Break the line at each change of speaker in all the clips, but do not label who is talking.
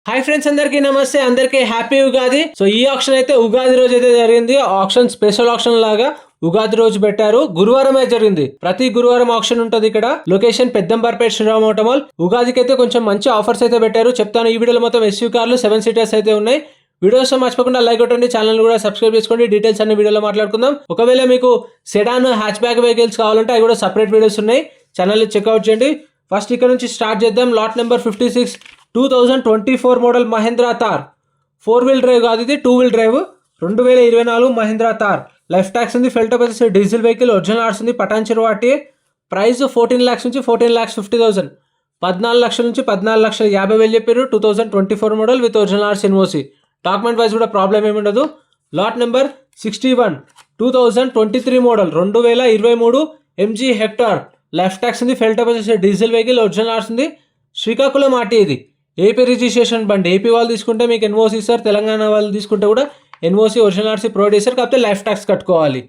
Hi friends, అందరికీ నమస్తే. అందరికీ హ్యాపీ ఉగాది. సో ఈ ఆప్షన్ అయితే ఉగాది రోజు అయితే జరిగింది. ఆప్షన్ స్పెషల్ ఆప్షన్ లాగా ఉగాది రోజు పెట్టారు. గురువారం అయితే జరిగింది. ప్రతి గురువారం ఆప్షన్ ఉంటుంది. ఇక్కడ లొకేషన్ పెద్దంబర్పేట శ్రీరామ్ ఆటోమాల్. ఉగాదికి అయితే కొంచెం మంచి ఆఫర్స్ అయితే పెట్టారు. చెప్తాను. ఈ వీడియోలో మొత్తం ఎస్యూ కార్లు 7 సీటర్స్ అయితే ఉన్నాయి. వీడియోస్ మర్చిపోకుండా లైక్ కొట్టండి, ఛానల్ కూడా సబ్స్క్రైబ్ చేసుకోండి. డీటెయిల్స్ అన్ని వీడియోలో మాట్లాడుకుందాం. ఒకవేళ మీకు సెడాన్ హ్యాచ్ బ్యాక్ వెహికల్స్ కావాలంటే అవి కూడా సపరేట్ వీడియోస్ ఉన్నాయి. ఛానల్ చెక్అవుట్ చేయండి. ఫస్ట్ ఇక్కడ నుంచి స్టార్ట్ చేద్దాం. Lot number 56 2024 model Mahindra Thar. 4 wheel drive కాదు, ఇది 2 wheel drive. 2024 Mahindra Thar. Life tax ఉంది. ఫెల్టప్ వచ్చేసి డీజిల్ వెహికల్. ఒరిజినల్ ఆర్ట్స్ ఉంది. పటాన్చెరు వాటి. ప్రైస్ 14 lakhs నుంచి 14,50,000. 14 లక్షల నుంచి 14,50,000 చెప్పారు. 2024 model with original RC NOC. Document wise కూడా ప్రాబ్లం ఏమి ఉండదు. Lot number 61 2023 model 2023 MG hectare. Left tax ఉంది. ఫెల్టప్ వచ్చేసి డీజిల్ వెహికల్. ఒరిజినల్ ఆర్ట్స్ ఉంది. శ్రీకాకుళం ఆర్టీ. ఇది ఏపీ రిజిస్ట్రేషన్ బండి. ఏపీ వాళ్ళు తీసుకుంటే మీకు ఎన్ఓసి ఇస్తారు. తెలంగాణ వాళ్ళు తీసుకుంటే కూడా ఎన్ఓసి ఒరిజినల్ ఆర్సీ ప్రొవైడ్ చేస్తారు. కాకపోతే లైఫ్ ట్యాక్స్ కట్టుకోవాలి.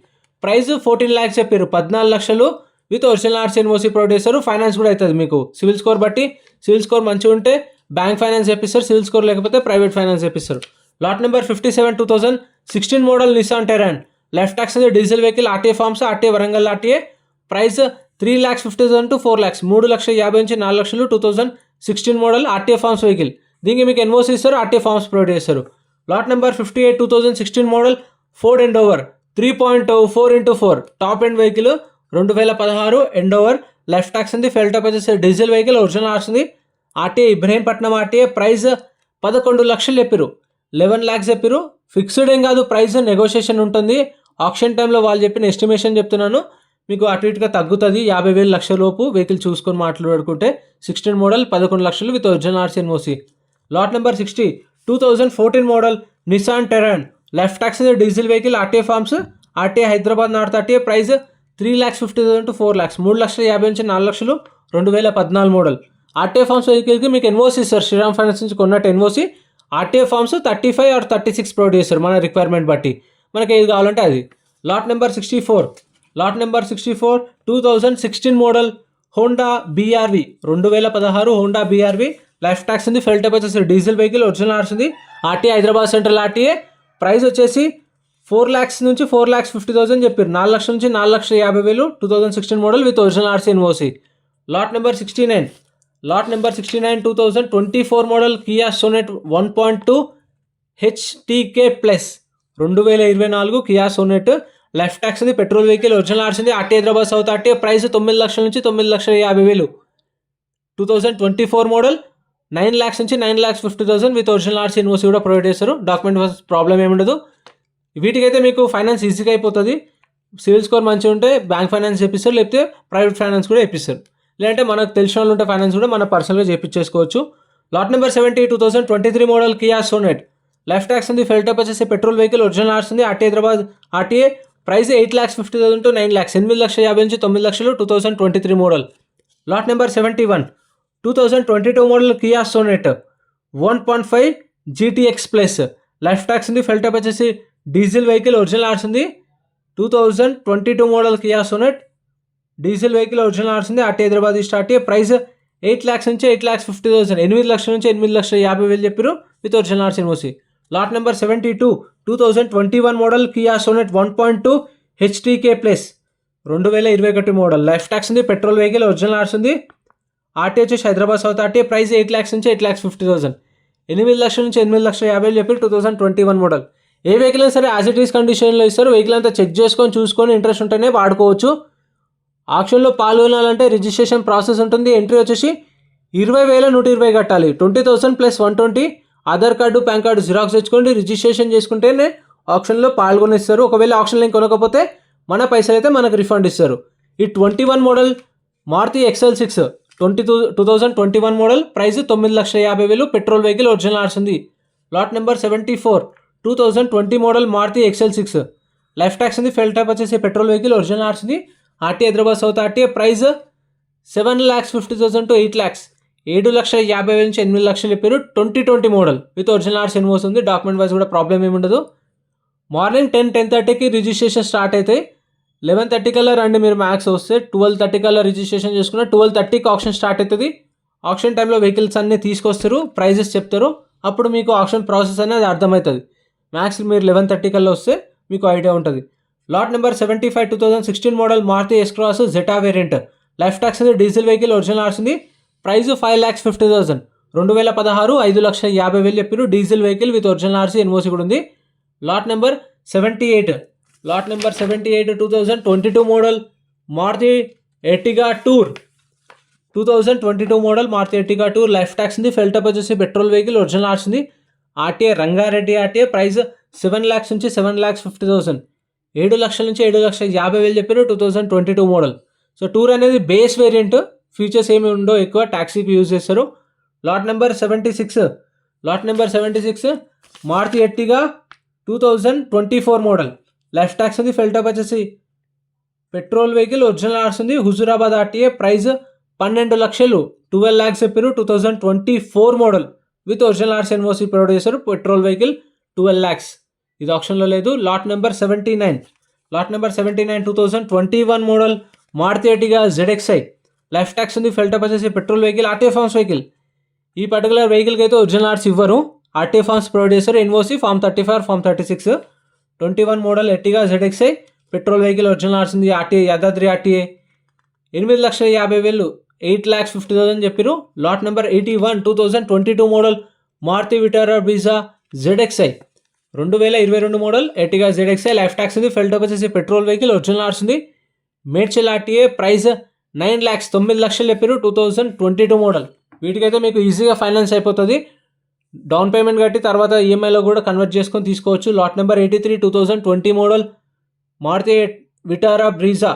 ప్రైస్ 14 lakhs చెప్పారు. 14 లక్షలు with original RC NOC provide చేస్తారు. ఫైనాన్స్ కూడా అవుతుంది మీకు సివిల్ స్కోర్ బట్టి. సివిల్ స్కోర్ మంచిగా ఉంటే బ్యాంక్ ఫైనాన్స్ చెప్పిస్తారు. సివిల్ స్కోర్ లేకపోతే ప్రైవేట్ ఫైనాన్స్ చెప్పిస్తారు. Lot number 57 2016 model Nissan Terrano. Life tax అనేది diesel vehicle. RTA forms. RTA Warangal RTA. Price 3,50,000 to 4 lakhs. 3,50,000 నుంచి 4 లక్షలు. 2016 మోడల్ ఆర్టీఏ ఫార్మ్స్ వెహికల్. దీనికి మీకు ఎన్ఓసి ఇస్తారు. ఆర్టీఏ ఫార్మ్స్ ప్రొవైడ్ చేస్తారు. Lot number 58 2016 model Ford Endeavour. 3.0 4x4 top end vehicle. 2016 Endeavour. Left tax ఉంది. ఫెల్టప్ వచ్చేసి diesel vehicle. Original RC ఉంది. RTA Ibrahimpatnam RTA. Price 11 లక్షలు చెప్పారు. 11 lakhs చెప్పారు. ఫిక్స్డ్ ఏం కాదు. ప్రైస్ నెగోషియేషన్ ఉంటుంది. ఆప్షన్ టైంలో వాళ్ళు చెప్పిన ఎస్టిమేషన్ చెప్తున్నాను. మీకు అటు ఇటుగా తగ్గుతుంది. 50,000 లక్షల లోపు వెహికల్ చూసుకొని మాట్లాడుకుంటే 16 మోడల్ 11 లక్షలు with original RC NOC. Lot number 60 2014 model Nissan Terrano. Life tax diesel vehicle. RTA forms. RTA Hyderabad north RTA. Price 3,50,000 to 4 lakhs. 3,50,000 నుంచి 4 లక్షలు. 2014 మోడల్. ఆర్టీఏ ఫార్మ్స్ వెహికల్కి మీకు ఎన్ఓసి ఇస్తారు. శ్రీరామ్ ఫైనాన్స్ నుంచి కొన్నట్టు NOC. RTA forms 35 or 36 provide చేస్తారు మన requirement బట్టి. మనకి ఏది కావాలంటే అది. Lot number 64 2016 model Honda BRV. 2016 Honda BRV. Life tax ఉంది. ఫెల్టప్ వచ్చేసి డీజిల్ వెహికల్. ఒరిజినల్ ఆర్ట్స్ ఉంది. RTA Hyderabad central RTA. Price వచ్చేసి 4 lakhs నుంచి 4,50,000 చెప్పారు. 4 లక్షల నుంచి 4,50,000. 2016 model with original RC NOC. Lot number 69 2024 model Kia Sonet 1.2 HTK plus. 2024 Kia Sonet. Life tax ఉంది. Petrol vehicle. Original RC ఉంది. RTA Hyderabad south RTA. Price 9 లక్షల నుంచి 9,50,000. 2024 మోడల్ 9 lakhs నుంచి 9,50,000 విత్ ఒరిజినల్ ఆర్ట్స్ ఎన్ఓసి కూడా ప్రొవైడ్ చేస్తారు. Document problem ఏముండదు. వీటికైతే మీకు finance ఈజీగా అయిపోతుంది. సివిల్ స్కోర్ మంచిగా ఉంటే బ్యాంక్ ఫైనాన్స్ చేపిస్తారు. లేకపోతే ప్రైవేట్ ఫైనాన్స్ కూడా చేపిస్తారు. లేదంటే మనకు తెలిసిన వాళ్ళు ఉంటే ఫైనాన్స్ కూడా మన పర్సనల్గా చేయించేసుకోవచ్చు. Lot number 70 2023 model Kia Sonet. Life tax ఉంది. ఫెల్టప్ వచ్చేసి పెట్రోల్ వెహికల్. ఒరిజినల్ ఆర్ట్స్ ఉంది. RTA Hyderabad RTA. Price 8,50,000 to 9 lakhs. 8,50,000 నుంచి 9 లక్షలు. 2023 model. Lot number 71 2022 model Kia Sonet 1.5 GTX plus. Life tax ఉంది. ఫెల్టప్ వచ్చేసి డీజిల్ వెహికల్. ఒరిజినల్ ఆర్ట్స్ ఉంది. 2022 model Kia Sonet. Diesel vehicle. Original RC ఉంది. RTA Hyderabad RTA. Price 8 lakhs నుంచి 8,50,000. 8 లక్షల నుంచి 8,50,000 చెప్పారు with original RC NOC. Lot number 72 2021 model Kia Sonet 1.2 HTK plus. 2021 model. Life tax ఉంది. Petrol vehicle. Original RC ఉంది. RTA వచ్చేసి Hyderabad south RTA. Price 8 lakhs నుంచి 8,50,000. 8 లక్షల నుంచి 8,50,000 చెప్పి 2021 మోడల్. ఏ వెహికల్ అయినా సరే యాజ్ ఇట్ ఈస్ కండిషన్లో ఇస్తారు. వెహికల్ అంతా చెక్ చేసుకొని చూసుకొని ఇంట్రెస్ట్ ఉంటేనే వాడుకోవచ్చు. ఆక్షన్లో పాల్గొనాలంటే రిజిస్ట్రేషన్ ప్రాసెస్ ఉంటుంది. ఎంట్రీ వచ్చేసి 20,120 కట్టాలి. 20,000 + 120. Aadhaar card pan card xerox తెచ్చుకోండి. రిజిస్ట్రేషన్ చేసుకుంటేనే ఆప్షన్లో పాల్గొనిస్తారు. ఒకవేళ ఆప్షన్ లింక్ కొనకపోతే మన పైసలు అయితే మనకు రిఫండ్ ఇస్తారు. ఈ 21 model Maruti XL6 2021 model. Price 9,50,000. Petrol vehicle. Original RC ఉంది. Lot number 74 2020 model Maruti XL6. Life tax ఉంది. ఫెల్టప్ వచ్చేసి పెట్రోల్ వెహికల్. ఒరిజినల్ ఆర్ట్స్ ఉంది. RTA Hyderabad south RTA. Price 7,50,000 to 8 lakhs. 7,50,000 నుంచి 8 లక్షలు చెప్పారు. 2020 model with original RC NOC ఉంది. డాక్యుమెంట్ వైజ్ కూడా problem ఏమి ఉండదు. మార్నింగ్ 10-10:30కి రిజిస్ట్రేషన్ స్టార్ట్ అయితే 11:30 కల్లా రండి. మీరు మ్యాక్స్ వస్తే 12:30 కల్లా రిజిస్ట్రేషన్ చేసుకున్న 12:30కి ఆప్షన్ స్టార్ట్ అవుతుంది. ఆప్షన్ టైంలో వెహికల్స్ అన్నీ తీసుకొస్తారు. ప్రైజెస్ చెప్తారు. అప్పుడు మీకు ఆప్షన్ ప్రాసెస్ అనేది అర్థమవుతుంది. మ్యాక్స్ మీరు 11:30 కల్లా వస్తే మీకు ఐడియా ఉంటుంది. Lot number 75 2016 model Maruti S cross Zeta variant. Life tax ఉంది, డీజిల్ వెహికల్ ఒరిజినల్ ఆర్స్ ఉంది. ప్రైస్ 5,50,000. 2016 5,50,000 చెప్పారు. Diesel vehicle with original RC NOC కూడా ఉంది. Lot number 78 2022 model Maruti Ertiga tour. 2022 model Maruti Ertiga tour. Life tax ఉంది. ఫెల్టప్ వచ్చేసి petrol vehicle original RC ఉంది. RTA Rangareddy RTA. Price 7 lakhs నుంచి 7,50,000. 7 లక్షల నుంచి 7,50,000 చెప్పారు. 2022 మోడల్. సో టూర్ అనేది బేస్ వేరియంట్, ఫీచర్స్ ఏమి ఉండో ఎక్కువ, ట్యాక్సీకి యూజ్ చేస్తారు. Lot number 76 Maruti Ertiga 2024 model. Life tax ఉంది. ఫెల్టప్ వచ్చేసి పెట్రోల్ వెహికల్ ఒరిజినల్ ఆర్స్ ఉంది. హుజూరాబాద్ ఆర్టీఏ. ప్రైస్ 12 లక్షలు, 12 lakhs చెప్పారు. 2024 model with original RC NOC provide చేశారు. Petrol vehicle 12 lakhs. ఇది ఆప్షన్లో లేదు. Lot number 79 2021 model Maruti Ertiga ZXi. Life tax ఉంది. ఫెల్టప్ వచ్చేసి petrol vehicle, RTA forms vehicle. ఈ పర్టికులర్ వెహికల్కి అయితే ఒరిజినల్ ఆర్స్ ఇవ్వరు, ఆర్టీఏ ఫార్మ్స్ ప్రొవైడ్ చేస్తారు. NOC form 35 form 36. 21 model Ertiga ZXi petrol vehicle original RC ఉంది. RTA Yadadri RTA. 8,50,000 8,50,000 చెప్పారు. Lot number 81 2022 model Maruti Vitara Brezza ZXi. 2022 model Ertiga ZXi. Life tax ఉంది. ఫెల్టప్ వచ్చేసి petrol vehicle original RC ఉంది. Medchal RTA. Price 9 lakhs 9 లక్షలు చెప్పారు. 2022 model. వీటికైతే మీకు ఈజీగా finance అయిపోతుంది. డౌన్ పేమెంట్ కట్టి తర్వాత ఈఎంఐలో కూడా కన్వర్ట్ చేసుకొని తీసుకోవచ్చు. Lot number 83 2020 model Maruti Vitara Brezza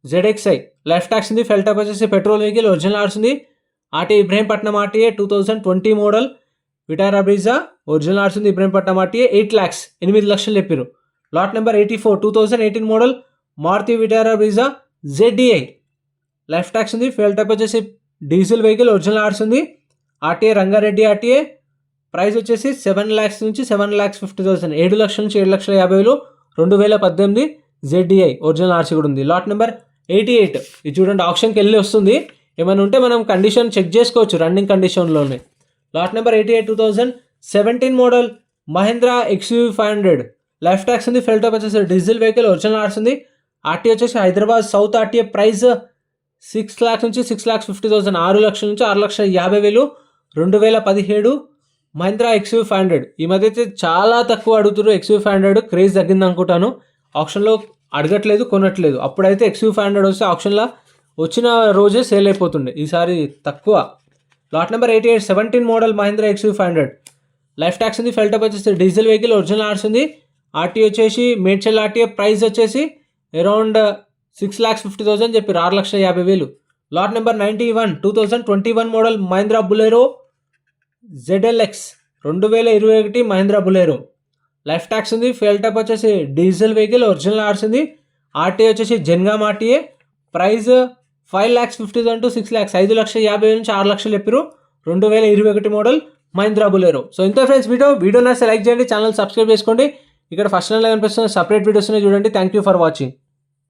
ZXi. Life tax ఉంది. ఫెల్టప్ వచ్చేసి పెట్రోల్ వెహికల్ ఒరిజినల్ ఆర్స్ ఉంది. RTA Ibrahimpatnam RTA. 2020 model Vitara Brezza original RC ఉంది. ఇబ్రహీంపట్నం ఆర్టీఏ. 8 lakhs 8 లక్షలు చెప్పారు. Lot number 84 2018 model Maruti Vitara Brezza ZDI. Life tax ఉంది. ఫెల్టప్ వచ్చేసి డీజిల్ వెహికల్ ఒరిజినల్ ఆర్స్ ఉంది. RTA Rangareddy RTA. Price వచ్చేసి 7 lakhs నుంచి 7,50,000. 7 లక్షల నుంచి 7,50,000. 2018 ZDI ఒరిజినల్ ఆర్సీ కూడా ఉంది. లాట్ నెంబర్ 88 ఇది చూడండి, ఆప్షన్కి వెళ్ళి వస్తుంది. ఏమైనా ఉంటే మనం కండిషన్ చెక్ చేసుకోవచ్చు రన్నింగ్ కండిషన్లోనే. Lot number 88 2017 model Mahindra XUV 500. Life tax ఉంది. ఫెల్టప్ వచ్చేసి డీజిల్ వెహికల్ ఒరిజినల్ ఆర్స్ ఉంది. ఆర్టీఏ వచ్చేసి Hyderabad south RTA. Price 6 lakhs నుంచి 6,50,000. 6 లక్షల నుంచి 6,50,000. 2017 మహీంద్రా XUV 500. ఈ మధ్య అయితే చాలా తక్కువ అడుగుతారు XUV 500. క్రేజ్ తగ్గింది అనుకుంటాను. ఆప్షన్లో అడగట్లేదు, కొనట్లేదు. అప్పుడైతే XUV 500 వస్తే ఆప్షన్లో వచ్చిన రోజే సేల్ అయిపోతుండే, ఈసారి తక్కువ. Lot number 88 17 model Mahindra XUV 500. Life tax ఉంది. ఫెల్టప్ వచ్చేసి డీజిల్ వెహికల్ ఒరిజినల్ ఆర్స్ ఉంది. ఆర్టీఏ వచ్చేసి మేడ్చల్ ఆర్టీఏ. ప్రైస్ వచ్చేసి అరౌండ్ 6,50,000 చెప్పారు. 6,50,000. Lot number 91 2021 model Mahindra Bolero ZLX. 2021 Mahindra Bolero. Life tax ఉంది. ఫెల్టప్ వచ్చేసి డీజిల్ వెహికల్ ఒరిజినల్ ఆర్స్ ఉంది. ఆర్టీఏ వచ్చేసి Jangaon RTA. Price 5,50,000 to 6 lakhs. 5,50,000 నుంచి 6 లక్షలు చెప్పారు. 2021 మోడల్ మహీంద్రా బులెరో. సో ఇంత ఫ్రెండ్స్ వీడియో నచ్చితే లైక్ చేయండి, ఛానల్ సబ్స్క్రైబ్ చేసుకోండి. ఇక్కడ ఫస్ట్ లైన్లో కనిపిస్తున్న సపరేట్ వీడియోస్ని చూడండి. Thank you for watching.